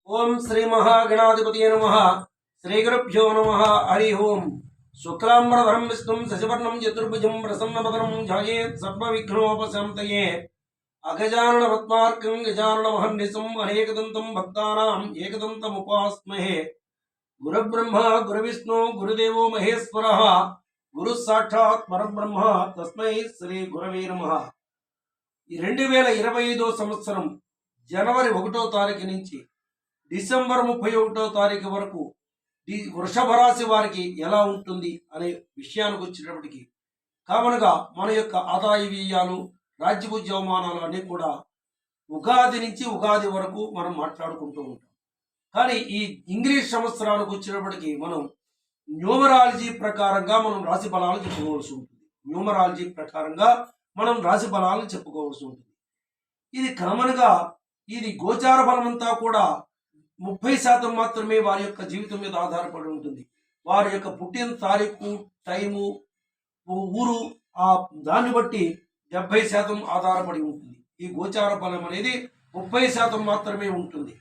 ओम श्री महागणाधिपतये नमः। श्री गुरुभ्यो नमः। हरि ओम। शुक्लांबरधरं विष्णुं शशिवर्णं चतुर्भुजं प्रसन्नवदनं ध्यायेत् सर्वविघ्नोपशान्तये। अगजानन पद्मार्कं गजाननमहर्निशम् अनेकदन्तं भक्तानां एकदन्तमुपास्महे। गुरुब्रह्मा गुरुविष्णु गुरुदेवो महेश्वरः गुरुः साक्षात् परब्रह्म तस्मै श्री गुरवे नमः। 2025 సంవత్సరం జనవరి 1వ తారీఖు నుంచి డిసెంబర్ 31వ తారీఖు వరకు వృషభ రాశి వారికి ఎలా ఉంటుంది అనే విషయానికి వచ్చేటప్పటికి కామన్గా మన యొక్క ఆదాయ వ్యయాలు రాజ్యభుజ్యవమానాలు అన్నీ కూడా ఉగాది నుంచి ఉగాది వరకు మనం మాట్లాడుకుంటూ ఉంటాం. కానీ ఈ ఇంగ్లీష్ సంవత్సరానికి వచ్చేటప్పటికి మనం న్యూమరాలజీ ప్రకారంగా మనం రాశి ఫలాలు చెప్పుకోవాల్సి ఉంటుంది. న్యూమరాలజీ ప్రకారంగా మనం రాశి ఫలాలను చెప్పుకోవాల్సి ఉంటుంది. ఇది కామన్గా ఇది గోచార బలమంతా కూడా 30% మాత్రమే వారి యొక్క జీవితం మీద ఆధారపడి ఉంటుంది. వారి యొక్క పుట్టిన తారీఖు, టైము, ఊరు ఆ దాన్ని బట్టి 70% ఆధారపడి ఉంటుంది. ఈ గోచార బలం అనేది 30% మాత్రమే ఉంటుంది.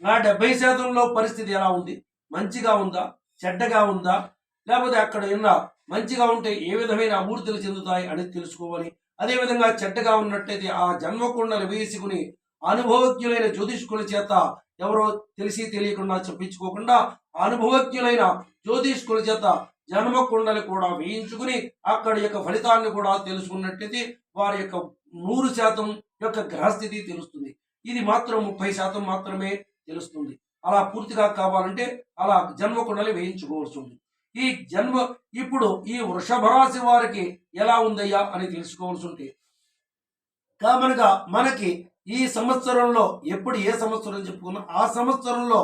ఆ 70%లో పరిస్థితి ఎలా ఉంది? మంచిగా ఉందా, చెడ్డగా ఉందా, లేకపోతే అక్కడ ఉన్న మంచిగా ఉంటే ఏ విధమైన అభివృద్ధులు చెందుతాయి అనేది తెలుసుకోవాలి. అదేవిధంగా చెడ్డగా ఉన్నట్టయితే ఆ జన్మకుండలు వేసుకుని అనుభవజ్ఞులైన జ్యోతిష్కుల చేత ఎవరో తెలిసి తెలియకుండా చెప్పించుకోకుండా అనుభవజ్ఞులైన జ్యోతిష్కుల చేత జన్మకుండలు కూడా వేయించుకుని అక్కడి యొక్క ఫలితాన్ని కూడా తెలుసుకున్నట్టయితే వారి యొక్క 100% యొక్క గ్రహస్థితి తెలుస్తుంది. ఇది మాత్రం 30% మాత్రమే తెలుస్తుంది. అలా పూర్తిగా కావాలంటే అలా జన్మకుండలు వేయించుకోవాల్సి ఉంది. ఈ ఇప్పుడు ఈ వృషభ రాశి వారికి ఎలా ఉందయ్యా అని తెలుసుకోవాల్సి ఉంటే కామన్గా మనకి ఈ సంవత్సరంలో ఎప్పుడు ఏ సంవత్సరం చెప్పుకున్నా ఆ సంవత్సరంలో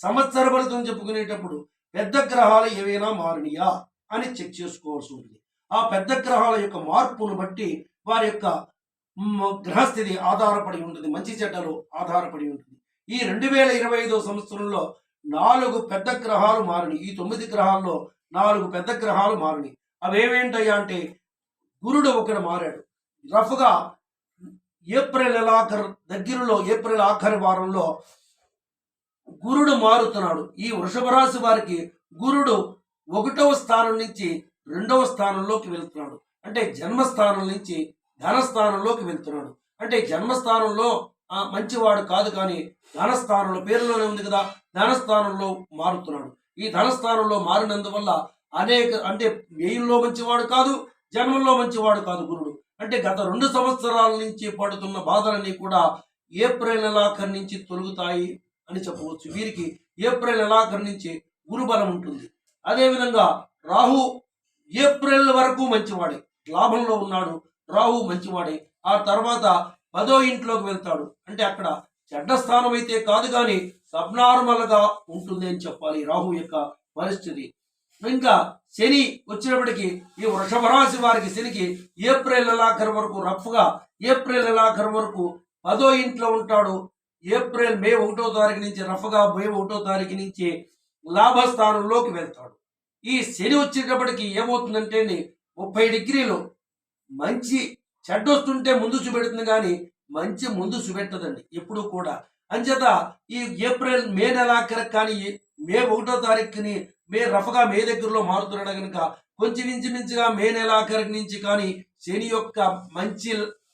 సంవత్సర ఫలితం చెప్పుకునేటప్పుడు పెద్ద గ్రహాలు ఏవైనా మారినయా అని చెక్ చేసుకోవాల్సి ఉంటుంది. ఆ పెద్ద గ్రహాల యొక్క మార్పును బట్టి వారి యొక్క గ్రహస్థితి ఆధారపడి ఉంటుంది, మంచి చెడ్డలు ఆధారపడి ఉంటుంది. ఈ 2025 సంవత్సరంలో 4 పెద్ద గ్రహాలు మారినాయి. ఈ 9 గ్రహాల్లో 4 పెద్ద గ్రహాలు మారినాయి. అవేమేంటయ్యా అంటే గురుడు ఒకడు మారాడు. రఫ్గా ఏప్రిల్ ఆఖరి వారంలో గురుడు మారుతున్నాడు. ఈ వృషభ రాశి వారికి గురుడు 1వ స్థానం నుంచి 2వ స్థానంలోకి వెళ్తున్నాడు. అంటే జన్మస్థానం నుంచి ధనస్థానంలోకి వెళ్తున్నాడు. అంటే జన్మస్థానంలో మంచివాడు కాదు, కానీ ధనస్థానంలో పేరులోనే ఉంది కదా, ధనస్థానంలో మారుతున్నాడు. ఈ ధనస్థానంలో మారినందువల్ల అంటే వ్యయంలో మంచివాడు కాదు, జన్మంలో మంచివాడు కాదు గురుడు. అంటే గత 2 సంవత్సరాల నుంచి పడుతున్న బాధలన్నీ కూడా ఏప్రిల్ నెలాఖరు నుంచి తొలుగుతాయి అని చెప్పవచ్చు. వీరికి ఏప్రిల్ నెలాఖరు నుంచి గురుబలం ఉంటుంది. అదేవిధంగా రాహు ఏప్రిల్ వరకు మంచివాడే, లాభంలో ఉన్నాడు. రాహు మంచివాడే. ఆ తర్వాత 10వ ఇంట్లోకి వెళ్తాడు. అంటే అక్కడ చెడ్డ స్థానం అయితే కాదు, కానీ సబ్నార్మల్గా ఉంటుంది అని చెప్పాలి రాహు యొక్క పరిస్థితి. ఇంకా శని వచ్చినప్పటికీ ఈ వృషభ రాశి వారికి శనికి ఏప్రిల్ నెలాఖరు వరకు రఫ్గా ఏప్రిల్ నెలాఖరు వరకు 10వ ఇంట్లో ఉంటాడు. మే 1వ తారీఖు నుంచి రఫ్గా మే 1వ తారీఖు నుంచి లాభస్థానంలోకి వెళ్తాడు. ఈ శని వచ్చేటప్పటికి ఏమవుతుందంటే 30 డిగ్రీలు మంచి చెడ్డొస్తుంటే ముందు చూపెడుతుంది, కానీ మంచి ముందు చూపెట్టదండి ఎప్పుడు కూడా. అంచేత ఈ మే నెలాఖరు కానీ మే 1వ తారీఖుని రఫ్గా మే దగ్గరలో మారుతున్నాడు కనుక కొంచెం ఇంచుమించుగా మే నెలాఖరు నుంచి కానీ శని యొక్క మంచి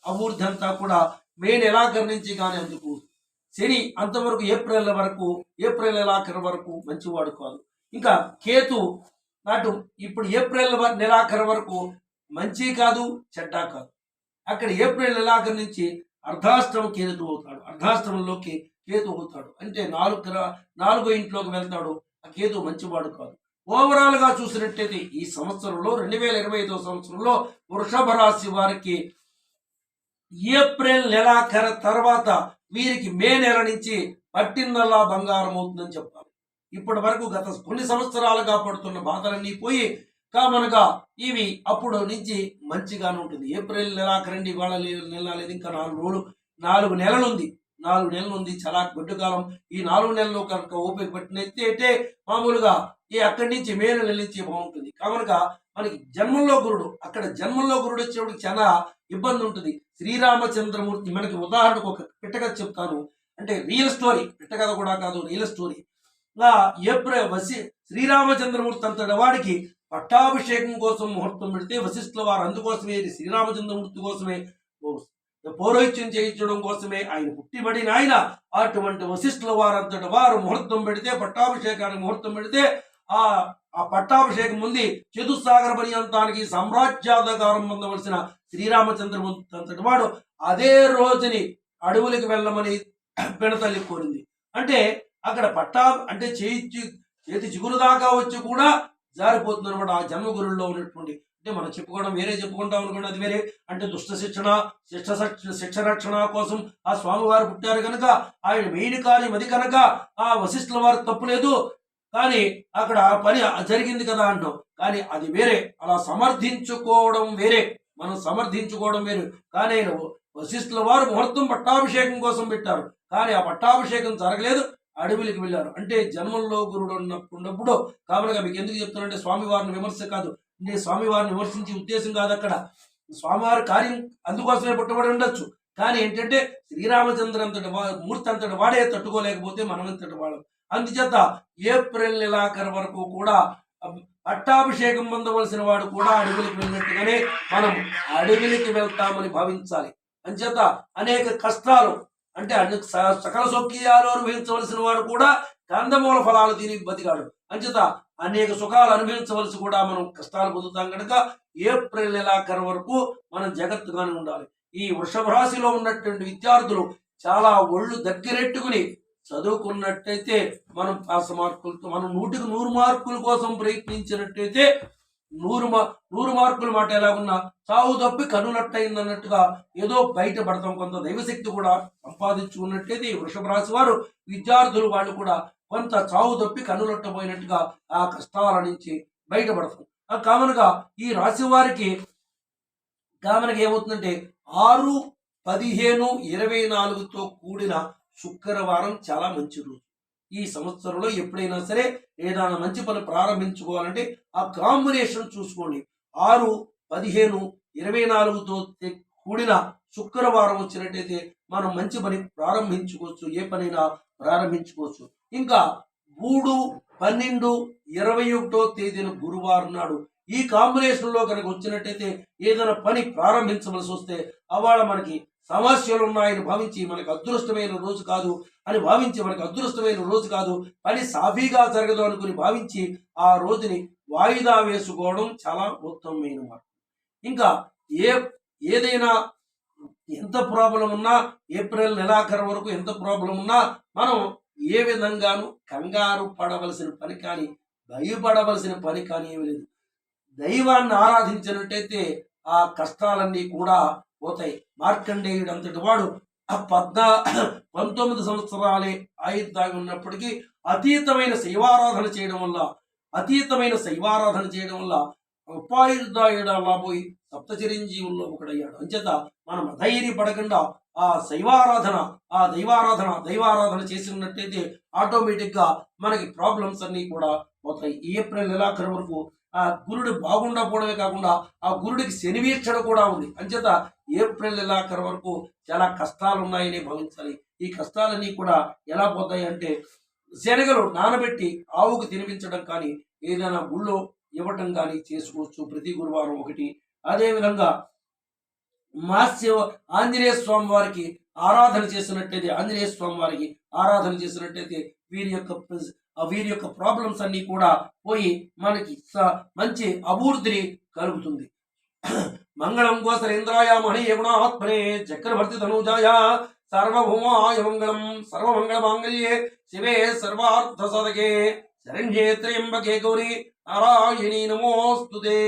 అభివృద్ధి అంతా కూడా మే నెలాఖరు నుంచి కానీ అందుకు శని అంతవరకు ఏప్రిల్ నెలాఖరు వరకు మంచివాడు కాదు. ఇంకా కేతు నాటు ఇప్పుడు ఏప్రిల్ నెలాఖరు వరకు మంచి కాదు, చెడ్డ కాదు. అక్కడ ఏప్రిల్ నెలాఖరు నుంచి అర్ధాష్టమం కేతు అవుతాడు. అర్ధాష్టమంలోకి కేతు అవుతాడు. అంటే 4వ ఇంట్లోకి వెళ్తాడు. ఆ కేతు మంచివాడు కాదు. ఓవరాల్ గా చూసినట్టయితే ఈ సంవత్సరంలో 2025 సంవత్సరంలో వృషభ రాశి వారికి ఏప్రిల్ నెలాఖరు తర్వాత వీరికి మే నెల నుంచి పట్టిందల్లా బంగారం అవుతుందని చెప్పాలి. ఇప్పటి వరకు గత కొన్ని సంవత్సరాలుగా పడుతున్న బాధలన్నీ పోయి కామన్గా ఇవి అప్పుడు నుంచి మంచిగానే ఉంటుంది. ఏప్రిల్ నెలాఖరండి, ఇవాళ నెల లేదు, ఇంకా 4 నెలలు ఉంది. 4 నెలలు ఉంది, చాలా గొడ్డు కాలం. ఈ 4 నెలలు కనుక ఓపిక పట్టినైతే మామూలుగా అక్కడి నుంచి మే నెల నుంచి బాగుంటుంది. కామన్గా మనకి జన్మంలో గురుడు వచ్చేప్పుడు చాలా ఇబ్బంది ఉంటుంది. శ్రీరామచంద్రమూర్తి మనకి ఉదాహరణకు ఒక పిట్టగా చెప్తాను. అంటే రియల్ స్టోరీ, కథ కూడా కాదు, రియల్ స్టోరీ. శ్రీరామచంద్రమూర్తి అంతటి వాడికి పట్టాభిషేకం కోసం ముహూర్తం పెడితే వశిష్ఠుల వారు అందుకోసమే, శ్రీరామచంద్రమూర్తి కోసమే, పౌరోహిత్యం చేయించడం కోసమే ఆయన పుట్టిబడిన ఆయన. అటువంటి వశిష్ఠుల వారు అంతటి వారు ముహూర్తం పెడితే, పట్టాభిషేకానికి ముహూర్తం పెడితే, ఆ ఆ పట్టాభిషేకం ముందు చతుస్సాగర పర్యంతానికి సామ్రాజ్యాధికారం పొందవలసిన శ్రీరామచంద్రమూర్తి అంతటి వాడు అదే రోజుని అడవులకు వెళ్ళమని పెనతల్లి కోరింది. అంటే అక్కడ అంటే చేతి చిగురు దాకా వచ్చి కూడా జారిపోతుంది అనమాట ఆ జన్మగురుల్లో ఉన్నటువంటి. అంటే మనం చెప్పుకోవడం వేరే, చెప్పుకుంటాం అనుకోండి అది వేరే. అంటే దుష్ట శిక్ష రక్షణ కోసం ఆ స్వామివారు పుట్టారు కనుక ఆయన మెయిన్ కార్యం అది కనుక ఆ వశిష్ఠుల వారు తప్పు లేదు, కానీ అక్కడ పని జరిగింది కదా అంటాం. కానీ అది వేరే, అలా సమర్థించుకోవడం వేరే, మనం సమర్థించుకోవడం వేరు. కానీ వశిష్ఠుల వారు ముహూర్తం పట్టాభిషేకం కోసం పెట్టారు, కానీ ఆ పట్టాభిషేకం జరగలేదు, అడవులకు వెళ్ళారు. అంటే జన్మంలో గురుడు ఉన్నప్పుడు కామనగా మీకు ఎందుకు చెప్తానంటే స్వామివారిని విమర్శ కాదు, అంటే స్వామివారిని విమర్శించే ఉద్దేశం కాదు అక్కడ. స్వామివారి కార్యం అందుకోసమే పుట్టబడి ఉండొచ్చు, కానీ ఏంటంటే శ్రీరామచంద్ర అంతటి మూర్తి అంతటి వాడే తట్టుకోలేకపోతే మనం అంతటి వాళ్ళం. అందుచేత ఏప్రిల్ నెలాఖరు వరకు కూడా పట్టాభిషేకం పొందవలసిన వాడు కూడా అడవులకు వెళ్ళినట్టుగానే మనం అడవులకి వెళ్తామని భావించాలి. అంచేత అనేక కష్టాలు, అంటే సకల సౌఖ్యాలు అనుభవించవలసిన వాడు కూడా కందమూల ఫలాలు తిని బతికాడు. అంచేత అనేక సుఖాలు అనుభవించవలసి కూడా మనం కష్టాలు పొందుతాం కనుక ఏప్రిల్ నెలాఖరు వరకు మనం జాగ్రత్తగానే ఉండాలి. ఈ వృషభ రాశిలో ఉన్నటువంటి విద్యార్థులు చాలా ఒళ్ళు దగ్గరెట్టుకుని చదువుకున్నట్టయితే మనం పాస్ మార్కులతో, మనం 100కి 100 మార్కుల కోసం ప్రయత్నించినట్టయితే 100 మార్కుల మాట ఎలాగున్నా చావు తప్పి కనులట్టయింది అన్నట్టుగా ఏదో బయటపడతాం. కొంత దైవశక్తి కూడా సంపాదించుకున్నట్టయితే ఈ వృషభ రాశి వారు విద్యార్థులు వాళ్ళు కూడా కొంత చావు తప్పి కనులట్టబోయినట్టుగా ఆ కష్టాల నుంచి బయటపడతాం. కామన్గా ఈ రాశి వారికి ఏమవుతుందంటే 6, 15, 24తో కూడిన శుక్రవారం చాలా మంచి రోజు. ఈ సంవత్సరంలో ఎప్పుడైనా సరే ఏదైనా మంచి పని ప్రారంభించుకోవాలంటే ఆ కాంబినేషన్ చూసుకోండి. 6, 15, 24తో కూడిన శుక్రవారం వచ్చినట్టయితే మనం మంచి పని ప్రారంభించుకోవచ్చు, ఏ పనైనా ప్రారంభించుకోవచ్చు. ఇంకా 3, 12, 21వ తేదీన గురువారం నాడు ఈ కాంబినేషన్లో కనుక వచ్చినట్టయితే ఏదైనా పని ప్రారంభించవలసి వస్తే అవాళ మనకి సమస్యలు ఉన్నాయని భావించి మనకు అదృష్టమైన రోజు కాదు అని భావించి, మనకు అదృష్టమైన రోజు కాదు, పని సాఫీగా జరగదు అనుకుని భావించి ఆ రోజుని వాయిదా వేసుకోవడం చాలా ఉత్తమమైన మార్గం. ఇంకా ఏదైనా ఎంత ప్రాబ్లం ఉన్నా, ఏప్రిల్ నెలాఖరు వరకు ఎంత ప్రాబ్లం ఉన్నా మనం ఏ విధంగానూ కంగారు పడవలసిన పని కానీ భయపడవలసిన పని కానీ ఏమి లేదు. దైవాన్ని ఆరాధించినట్టయితే ఆ కష్టాలన్నీ కూడా పోతాయి. మార్కండేయుడు అంతటి వాడు 19 సంవత్సరాలే ఆయుర్దాగి ఉన్నప్పటికీ అతీతమైన శైవారాధన చేయడం వల్ల ఉపాయుర్దాయుడు పోయి సప్త చిరంజీవుల్లో ఒకడయ్యాడు. అంచేత మనం ధైర్యపడకుండా ఆ దైవారాధన చేసినట్టయితే ఆటోమేటిక్గా మనకి ప్రాబ్లమ్స్ అన్నీ కూడా పోతాయి. ఏప్రిల్ నెలాఖరు వరకు ఆ గురుడు బాగుండకపోవడమే కాకుండా ఆ గురుడికి శనివీక్షణ కూడా ఉంది. అంచేత ఏప్రిల్ నెలాఖరు వరకు చాలా కష్టాలు ఉన్నాయని భావించాలి. ఈ కష్టాలన్నీ కూడా ఎలా పోతాయి అంటే శనగలు నానబెట్టి ఆవుకు తినిపించడం కానీ, ఏదైనా గుళ్ళో ఇవ్వటం కానీ చేసుకోవచ్చు ప్రతి గురువారం ఒకటి. అదేవిధంగా ఆంజనేయ స్వామి వారికి ఆరాధన చేసినట్టయితే వీరి యొక్క ప్రాబ్లమ్స్ అన్ని కూడా పోయి మనకి మంచి అభివృద్ధిని కలుగుతుంది. మంగళం గోసరేంద్రాయ మహనీయ గుణాత్మనే చక్రవర్తి తనూజాయ సర్వభౌమాయ మంగళం. సర్వమంగళ మాంగళ్యే శివే సర్వార్థ సాధకే శరణ్యే త్ర్యంబకే గౌరీ నారాయణీ నమోస్తుతే.